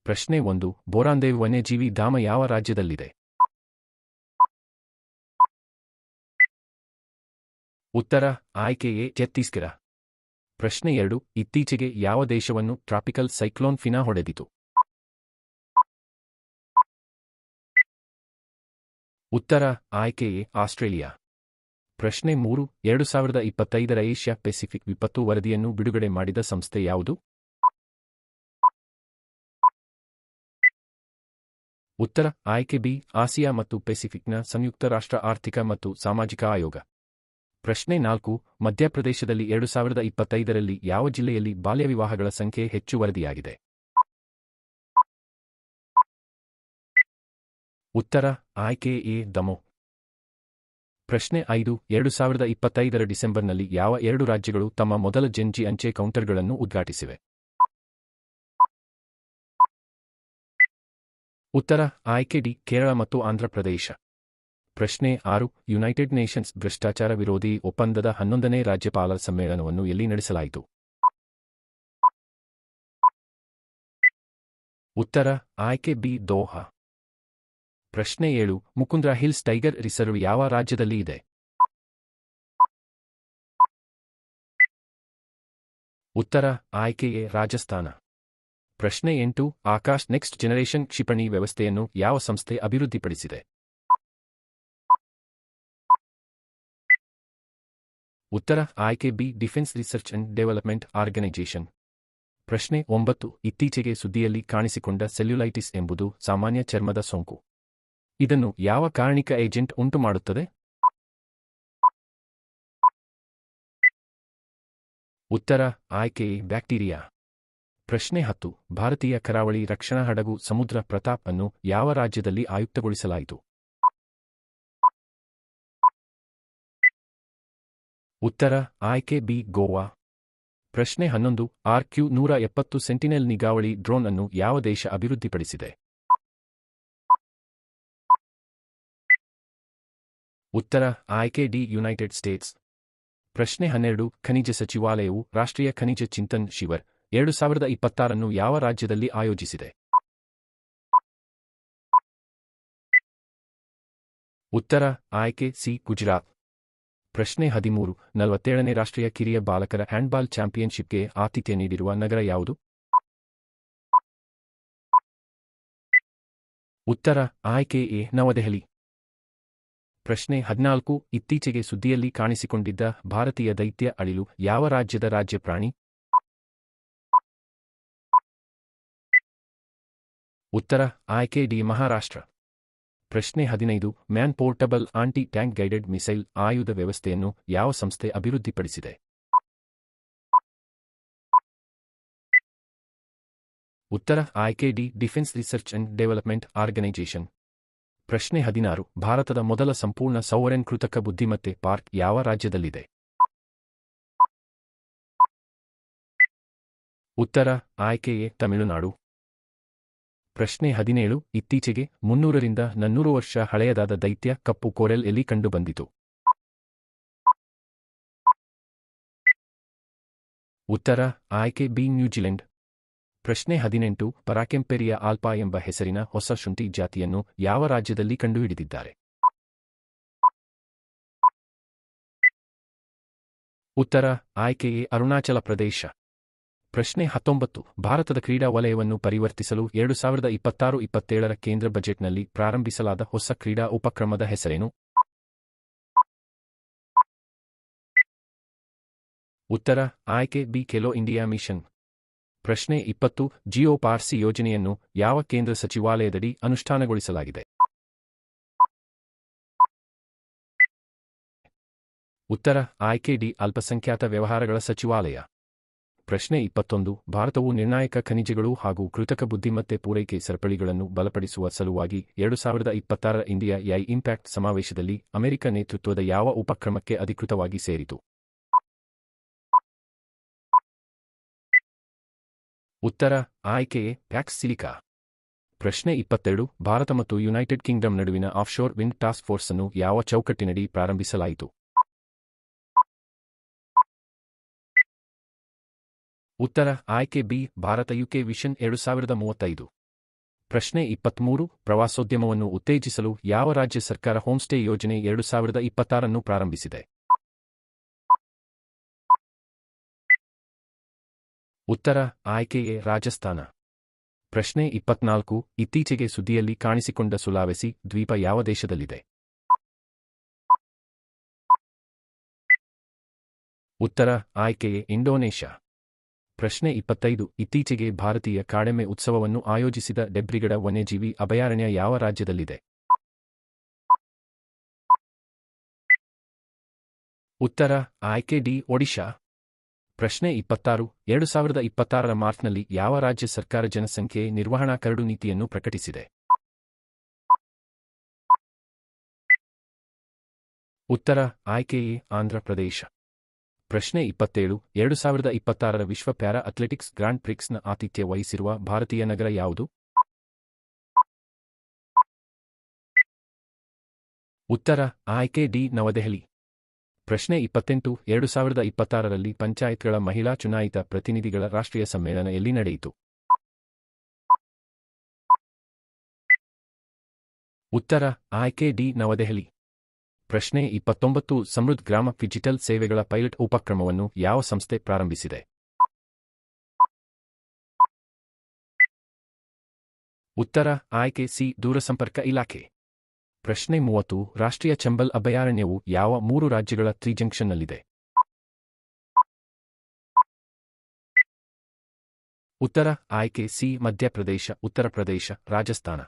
ಪ್ರಶ್ನೆ 1. ಬೋರಾಂದೇವ್ ವನ್ಯಜೀವಿ ಧಾಮ ಯಾವ ರಾಜ್ಯದಲ್ಲಿದೆ? ಉತ್ತರ ಆಯ್ಕೆ ಎ ಛತ್ತೀಸ್ಗಢ. ಪ್ರಶ್ನೆ 2. ಇತ್ತೀಚೆಗೆ ಯಾವ ದೇಶವನ್ನು ಟ್ರಾಪಿಕಲ್ ಸೈಕ್ಲೋನ್ ಫಿನಾ ಹೊಡೆದಿತು? ಉತ್ತರ ಆಯ್ಕೆ ಎ ಆಸ್ಟ್ರೇಲಿಯಾ. ಪ್ರಶ್ನೆ 3. 2025ರ ಏಷ್ಯಾ ಪೆಸಿಫಿಕ್ ವಿಪತ್ತು ವರದಿಯನ್ನು ಬಿಡುಗಡೆ ಮಾಡಿದ ಸಂಸ್ಥೆ ಯಾವುದು? ಉತ್ತರ ಆಯ್ಕೆ ಬಿ ಆಸಿಯಾ ಮತ್ತು ಪೆಸಿಫಿಕ್ನ ಸಂಯುಕ್ತ ರಾಷ್ಟ್ರ ಆರ್ಥಿಕ ಮತ್ತು ಸಾಮಾಜಿಕ ಆಯೋಗ. ಪ್ರಶ್ನೆ 4. ಮಧ್ಯಪ್ರದೇಶದಲ್ಲಿ 2025ರಲ್ಲಿ ಯಾವ ಜಿಲ್ಲೆಯಲ್ಲಿ ಬಾಲ್ಯವಿವಾಹಗಳ ಸಂಖ್ಯೆ ಹೆಚ್ಚು ವರದಿಯಾಗಿದೆ? ಉತ್ತರ ಆಯ್ಕೆ ಎ ದಮೋಹ್. ಪ್ರಶ್ನೆ 5. 2025ರ ಡಿಸೆಂಬರ್ನಲ್ಲಿ ಯಾವ 2 ರಾಜ್ಯಗಳು ತಮ್ಮ ಮೊದಲ ಜೆನ್-ಜಿ ಅಂಚೆ ಕೌಂಟರ್ಗಳನ್ನು ಉದ್ಘಾಟಿಸಿವೆ? ಉತ್ತರ ಆಯ್ಕೆ ಡಿ ಕೇರಳ ಮತ್ತು ಆಂಧ್ರಪ್ರದೇಶ. ಪ್ರಶ್ನೆ 6. ಯುನೈಟೆಡ್ ನೇಷನ್ಸ್ ಭ್ರಷ್ಟಾಚಾರ ವಿರೋಧಿ ಒಪ್ಪಂದದ 11ನೇ ರಾಜ್ಯಪಾಲರ ಸಮ್ಮೇಳನವನ್ನು ಎಲ್ಲಿ ನಡೆಸಲಾಯಿತು? ಉತ್ತರ ಆಯ್ಕೆ ಬಿ ದೋಹಾ. ಪ್ರಶ್ನೆ 7. ಮುಕುಂದ್ರ ಹಿಲ್ಸ್ ಟೈಗರ್ ರಿಸರ್ವ್ ಯಾವ ರಾಜ್ಯದಲ್ಲಿ ಇದೆ? ಉತ್ತರ ಆಯ್ಕೆ ಎ ರಾಜಸ್ಥಾನ. ಪ್ರಶ್ನೆ 8. ಆಕಾಶ್ ನೆಕ್ಸ್ಟ್ ಜನರೇಷನ್ ಕ್ಷಿಪಣಿ ವ್ಯವಸ್ಥೆಯನ್ನು ಯಾವ ಸಂಸ್ಥೆ ಅಭಿವೃದ್ಧಿಪಡಿಸಿದೆ? ಉತ್ತರ ಆಯ್ಕೆ B defence research and development organisation. ಪ್ರಶ್ನೆ 9. ಇತ್ತೀಚೆಗೆ ಸುದ್ದಿಯಲ್ಲಿ ಕಾಣಿಸಿಕೊಂಡ ಸೆಲ್ಯುಲೈಟಿಸ್ ಎಂಬುದು ಸಾಮಾನ್ಯ ಚರ್ಮದ ಸೋಂಕು. ಇದನ್ನು ಯಾವ ಕಾರ್ಣಿಕ ಏಜೆಂಟ್ ಉಂಟುಮಾಡುತ್ತದೆ? ಉತ್ತರ ಆಯ್ಕೆ ಎ ಬ್ಯಾಕ್ಟೀರಿಯಾ. ಪ್ರಶ್ನೆ 10. ಭಾರತೀಯ ಕರಾವಳಿ ರಕ್ಷಣಾ ಹಡಗು ಸಮುದ್ರ ಪ್ರತಾಪ್ ಅನ್ನು ಯಾವ ರಾಜ್ಯದಲ್ಲಿ ಆಯುಕ್ತಗೊಳಿಸಲಾಯಿತು? ಉತ್ತರ ಆಯ್ಕೆ ಬಿ ಗೋವಾ. ಪ್ರಶ್ನೆ 11. RQ-170 ಸೆಂಟಿನೆಲ್ ನಿಗಾವಳಿ ಡ್ರೋನ್ ಅನ್ನು ಯಾವ ದೇಶ ಅಭಿವೃದ್ಧಿಪಡಿಸಿದೆ? ಉತ್ತರ ಆಯ್ಕೆ ಡಿ ಯುನೈಟೆಡ್ ಸ್ಟೇಟ್ಸ್. ಪ್ರಶ್ನೆ 12. ಖನಿಜ ಸಚಿವಾಲಯವು ರಾಷ್ಟ್ರೀಯ ಖನಿಜ ಚಿಂತನ್ ಶಿವರ್ 2026 ಯಾವ ರಾಜ್ಯದಲ್ಲಿ ಆಯೋಜಿಸಿದೆ? ಉತ್ತರ ಆಯ್ಕೆ ಸಿ ಗುಜರಾತ್. ಪ್ರಶ್ನೆ 13. 47ನೇ ರಾಷ್ಟ್ರೀಯ ಕಿರಿಯ ಬಾಲಕರ ಹ್ಯಾಂಡ್ಬಾಲ್ ಚಾಂಪಿಯನ್ಶಿಪ್ಗೆ ಆತಿಥ್ಯ ನೀಡಿರುವ ನಗರ ಯಾವುದು? ಉತ್ತರ ಆಯ್ಕೆ ಎ ನವದೆಹಲಿ. ಪ್ರಶ್ನೆ 14. ಇತ್ತೀಚೆಗೆ ಸುದ್ದಿಯಲ್ಲಿ ಕಾಣಿಸಿಕೊಂಡಿದ್ದ ಭಾರತೀಯ ದೈತ್ಯ ಅಳಿಲು ಯಾವ ರಾಜ್ಯದ ರಾಜ್ಯ ಪ್ರಾಣಿ? ಉತ್ತರ ಆಯ್ಕೆ ಡಿ ಮಹಾರಾಷ್ಟ್ರ. ಪ್ರಶ್ನೆ 15. Man portable anti tank guided missile ಆಯುಧ ವ್ಯವಸ್ಥೆಯನ್ನು ಯಾವ ಸಂಸ್ಥೆ ಅಭಿವೃದ್ಧಿಪಡಿಸಿದೆ? ಉತ್ತರ ಆಯ್ಕೆ D defence research and development organisation. ಪ್ರಶ್ನೆ 16. ಭಾರತದ ಮೊದಲ ಸಂಪೂರ್ಣ ಸೌವರೆನ್ ಕೃತಕ ಬುದ್ಧಿಮತ್ತೆ ಪಾರ್ಕ್ ಯಾವ ರಾಜ್ಯದಲ್ಲಿದೆ? ಉತ್ತರ ಆಯ್ಕೆ ಎ ತಮಿಳುನಾಡು. ಪ್ರಶ್ನೆ 17. ಇತ್ತೀಚೆಗೆ 300ರಿಂದ 400 ವರ್ಷ ಹಳೆಯದಾದ ದೈತ್ಯ ಕಪ್ಪು ಕೋರೆಲ್ ಎಲ್ಲಿ ಕಂಡುಬಂದಿತು? ಉತ್ತರ ಆಯ್ಕೆ ಬಿ ನ್ಯೂಜಿಲೆಂಡ್. ಪ್ರಶ್ನೆ 18. ಪರಾಕೆಂಪೆರಿಯಾ ಆಲ್ಪಾ ಎಂಬ ಹೆಸರಿನ ಹೊಸ ಶುಂಠಿ ಜಾತಿಯನ್ನು ಯಾವ ರಾಜ್ಯದಲ್ಲಿ ಕಂಡುಹಿಡಿದಿದ್ದಾರೆ? ಉತ್ತರ ಆಯ್ಕೆ ಎ ಅರುಣಾಚಲ ಪ್ರದೇಶ. ಪ್ರಶ್ನೆ 19. ಭಾರತದ ಕ್ರೀಡಾ ವಲಯವನ್ನು ಪರಿವರ್ತಿಸಲು 2026-27ರ ಕೇಂದ್ರ ಬಜೆಟ್ನಲ್ಲಿ ಪ್ರಾರಂಭಿಸಲಾದ ಹೊಸ ಕ್ರೀಡಾ ಉಪಕ್ರಮದ ಹೆಸರೇನು? ಉತ್ತರ ಆಯ್ಕೆ ಬಿ ಖೇಲೋ ಇಂಡಿಯಾ ಮಿಷನ್. ಪ್ರಶ್ನೆ 20. ಜಿಯೋ ಪಾರ್ಸಿ ಯೋಜನೆಯನ್ನು ಯಾವ ಕೇಂದ್ರ ಸಚಿವಾಲಯದಡಿ ಅನುಷ್ಠಾನಗೊಳಿಸಲಾಗಿದೆ? ಉತ್ತರ ಆಯ್ಕೆ ಡಿ ಅಲ್ಪಸಂಖ್ಯಾತ ವ್ಯವಹಾರಗಳ ಸಚಿವಾಲಯ. ಪ್ರಶ್ನೆ 21. ಭಾರತವು ನಿರ್ಣಾಯಕ ಖನಿಜಗಳು ಹಾಗೂ ಕೃತಕ ಬುದ್ಧಿಮತ್ತೆ ಪೂರೈಕೆ ಸರಪಳಿಗಳನ್ನು ಬಲಪಡಿಸುವ ಸಲುವಾಗಿ 2026ರ ಇಂಡಿಯಾ ಎಐ ಇಂಪ್ಯಾಕ್ಟ್ ಸಮಾವೇಶದಲ್ಲಿ ಅಮೆರಿಕ ನೇತೃತ್ವದ ಯಾವ ಉಪಕ್ರಮಕ್ಕೆ ಅಧಿಕೃತವಾಗಿ ಸೇರಿತು? ಉತ್ತರ ಆಯ್ಕೆ ಎ ಪ್ಯಾಕ್ಸ್ ಸಿಲಿಕಾ. ಪ್ರಶ್ನೆ 22. ಭಾರತ ಮತ್ತು ಯುನೈಟೆಡ್ ಕಿಂಗ್ಡಮ್ ನಡುವಿನ ಆಫ್ಶೋರ್ ವಿಂಡ್ ಟಾಸ್ಕ್ ಫೋರ್ಸ್ ಅನ್ನು ಯಾವ ಚೌಕಟ್ಟಿನಡಿ ಪ್ರಾರಂಭಿಸಲಾಯಿತು? ಉತ್ತರ ಆಯ್ಕೆ ಬಿ ಭಾರತ ಯುಕೆ ವಿಷನ್ 2035. ಪ್ರಶ್ನೆ 23 ಪ್ರವಾಸೋದ್ಯಮವನ್ನು ಉತ್ತೇಜಿಸಲು ಯಾವ ರಾಜ್ಯ ಸರ್ಕಾರ ಹೋಮ್ಸ್ಟೇ ಯೋಜನೆ 2026 ಪ್ರಾರಂಭಿಸಿದೆ? ಉತ್ತರ ಆಯ್ಕೆ ಎ ರಾಜಸ್ಥಾನ. ಪ್ರಶ್ನೆ 24 ಇತ್ತೀಚೆಗೆ ಸುದ್ದಿಯಲ್ಲಿ ಕಾಣಿಸಿಕೊಂಡ ಸುಲಾವೆಸಿ ದ್ವೀಪ ಯಾವ ದೇಶದಲ್ಲಿದೆ? ಉತ್ತರ ಆಯ್ಕೆ ಎ ಇಂಡೋನೇಷ್ಯಾ. ಪ್ರಶ್ನೆ 25 ಇತ್ತೀಚೆಗೆ ಭಾರತೀಯ ಕಾಡೆಮ್ಮೆ ಉತ್ಸವವನ್ನು ಆಯೋಜಿಸಿದ ಡೆಬ್ರಿಗಢ ವನ್ಯಜೀವಿ ಅಭಯಾರಣ್ಯ ಯಾವ ರಾಜ್ಯದಲ್ಲಿದೆ? ಉತ್ತರ ಆಯ್ಕೆ ಡಿ ಒಡಿಶಾ. ಪ್ರಶ್ನೆ 26 2026 ಮಾರ್ಚ್ನಲ್ಲಿ ಯಾವ ರಾಜ್ಯ ಸರ್ಕಾರ ಜನಸಂಖ್ಯೆ ನಿರ್ವಹಣಾ ಕರಡು ನೀತಿಯನ್ನು ಪ್ರಕಟಿಸಿದೆ? ಉತ್ತರ ಆಯ್ಕೆ ಎ ಆಂಧ್ರ ಪ್ರದೇಶ. ಪ್ರಶ್ನೆ 27 2026 ವಿಶ್ವ ಪ್ಯಾರಾ ಅಥ್ಲೆಟಿಕ್ಸ್ ಗ್ರಾಂಡ್ ಪ್ರಿಕ್ಸ್ನ ಆತಿಥ್ಯ ವಹಿಸಿರುವ ಭಾರತೀಯ ನಗರ ಯಾವುದು? ಉತ್ತರ ಆಯ್ಕೆ ಡಿ ನವದೆಹಲಿ. ಪ್ರಶ್ನೆ 28 2026 ಪಂಚಾಯತ್ಗಳ ಮಹಿಳಾ ಚುನಾಯಿತ ಪ್ರತಿನಿಧಿಗಳ ರಾಷ್ಟ್ರೀಯ ಸಮ್ಮೇಳನ ಎಲ್ಲಿ ನಡೆಯಿತು? ಉತ್ತರ ಆಯ್ಕೆ ಡಿ ನವದೆಹಲಿ. ಪ್ರಶ್ನೆ 29 ಸಮೃದ್ಧ್ ಗ್ರಾಮ ಡಿಜಿಟಲ್ ಸೇವೆಗಳ ಪೈಲಟ್ ಉಪಕ್ರಮವನ್ನು ಯಾವ ಸಂಸ್ಥೆ ಪ್ರಾರಂಭಿಸಿದೆ? ಉತ್ತರ ಆಯ್ಕೆ ಸಿ ದೂರಸಂಪರ್ಕ ಇಲಾಖೆ. ಪ್ರಶ್ನೆ 30 ರಾಷ್ಟ್ರೀಯ ಚಂಬಲ್ ಅಭಯಾರಣ್ಯವು ಯಾವ 3 ರಾಜ್ಯಗಳ ಜಂಕ್ಷನ್ನಲ್ಲಿದೆ? ಉತ್ತರ ಆಯ್ಕೆ ಸಿ ಮಧ್ಯಪ್ರದೇಶ, ಉತ್ತರ ಪ್ರದೇಶ, ರಾಜಸ್ಥಾನ.